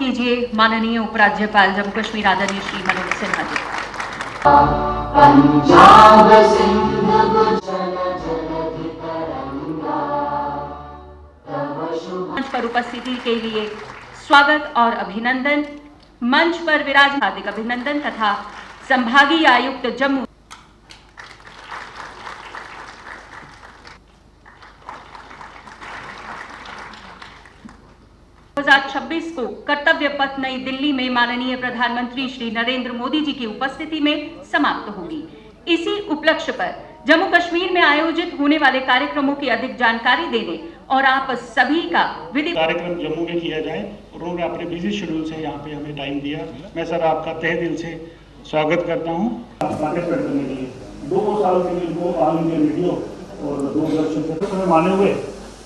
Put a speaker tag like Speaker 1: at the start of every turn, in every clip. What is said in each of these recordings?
Speaker 1: कीजिए माननीय उपराज्यपाल जम्मू कश्मीर आदरणीय श्री मनोज सिन्हा जी। मंच पर उपस्थिति के लिए स्वागत और अभिनंदन। मंच पर विराज हार्दिक अभिनंदन तथा संभागीय आयुक्त जम्मू 2026 को कर्तव्य पथ नई दिल्ली में माननीय प्रधानमंत्री श्री नरेंद्र मोदी जी की उपस्थिति में समाप्त होगी। इसी उपलक्ष्य पर जम्मू कश्मीर में आयोजित होने वाले कार्यक्रमों की अधिक जानकारी देने और आप सभी का विधि
Speaker 2: कार्यक्रम जम्मू में किया जाए और उन्होंने अपने बिजी शेड्यूल से यहाँ पे हमें टाइम दिया। मैं सर आपका तहे दिल से स्वागत करता हूँ। पार्टिसिपेट करने के लिए 2 साल के लिए इनको ऑल इंडिया रेडियो और दूरदर्शन से समय माने हुए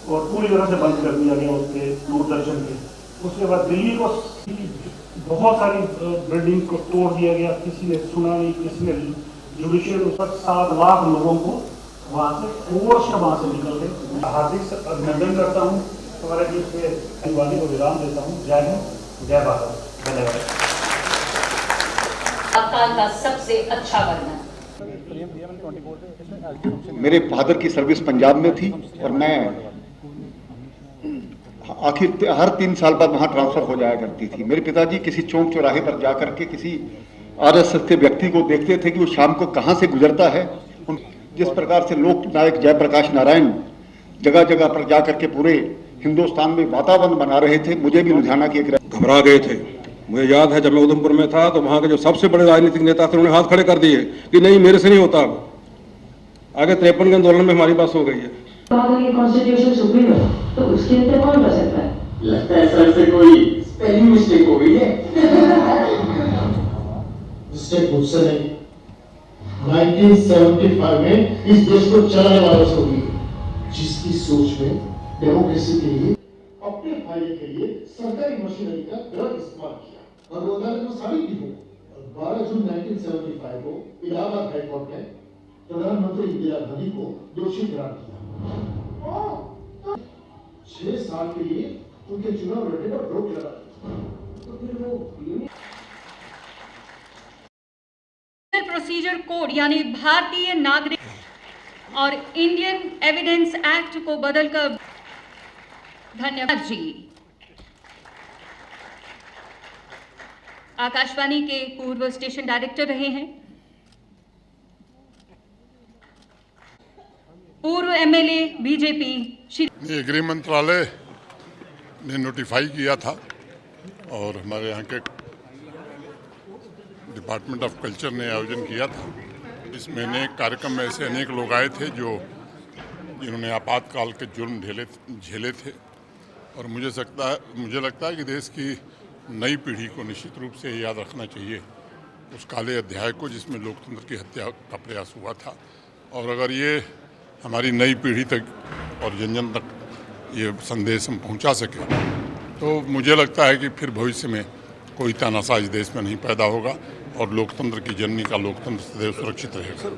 Speaker 2: और पूरी तरह से बंद कर दिया गया उसके दूरदर्शन के। उसके बाद दिल्ली को बहुत सारी बिल्डिंग को तोड़ दिया गया, किसी ने सुना नहीं, किसी ने जुडिशियल उस पर 7 लाख लोगों को वहाँ से फोर्स वहाँ से निकल गए। हार्दिक अभिनंदन करता हूँ, हमारे बीच में दिवाली को विराम देता हूँ। जय हिंद, जय भारत, धन्यवाद।
Speaker 1: काल का सबसे अच्छा वर्णन।
Speaker 3: मेरे फादर की सर्विस पंजाब में थी और मैं आखिर हर 3 साल बाद वहाँ ट्रांसफर हो जाया करती थी। मेरे पिताजी किसी चौक चौराहे पर जाकर के किसी आरएसएस के व्यक्ति को देखते थे कि वो शाम को कहाँ से गुजरता है। जिस प्रकार से लोक नायक जयप्रकाश नारायण जगह जगह पर जाकर के पूरे हिंदुस्तान में वातावरण बना रहे थे, मुझे भी लुधियाना की एक
Speaker 4: घबरा गए थे। मुझे याद है जब मैं उधमपुर में था तो वहाँ के जो सबसे बड़े राजनीतिक नेता थे उन्होंने हाथ खड़े कर दिए कि नहीं मेरे से नहीं होता। आगे 53 के आंदोलन में हमारी बात हो गई है।
Speaker 5: कॉन्स्टिट्यूशन सुप्रीम है तो उसके अंदर कौन कर सकता है?
Speaker 6: लगता है सर से कोई स्पेलिंग मिस्टेक हो गई है।
Speaker 7: मिस्टेक मुझसे नहीं, 1975 में इस देश को चलाने वाले होगी जिसकी सोच में डेमोक्रेसी के लिए अपने फायदे के लिए सरकारी मशीनरी का गलत इस्तेमाल किया और वो अदालत में साबित भी हो। 12 जून 1975 को इलाहाबाद हाईकोर्ट ने प्रधानमंत्री इंदिरा गांधी को दोषी करार दिया। 6 साल के लिए उनके चुनाव लड़ने पर रोक लगा तो फिर वो
Speaker 1: प्रोसीजर कोड यानी भारतीय नागरिक और इंडियन एविडेंस एक्ट को बदलकर धन्यवाद जी। आकाशवाणी के पूर्व स्टेशन डायरेक्टर रहे हैं, पूर्व एमएलए बीजेपी श्री
Speaker 8: गृह मंत्रालय ने नोटिफाई किया था और हमारे यहाँ के डिपार्टमेंट ऑफ कल्चर ने आयोजन किया था। इस महीने कार्यक्रम में ऐसे अनेक लोग आए थे जिन्होंने आपातकाल के जुर्म झेले थे और मुझे लगता है कि देश की नई पीढ़ी को निश्चित रूप से याद रखना चाहिए उस काले अध्याय को जिसमें लोकतंत्र की हत्या का प्रयास हुआ था। और अगर ये हमारी नई पीढ़ी तक और जन जन तक ये संदेश हम पहुंचा सके तो मुझे लगता है कि फिर भविष्य में कोई तानाशाह इस देश में नहीं पैदा होगा और लोकतंत्र की जननी का लोकतंत्र सदैव सुरक्षित रहेगा।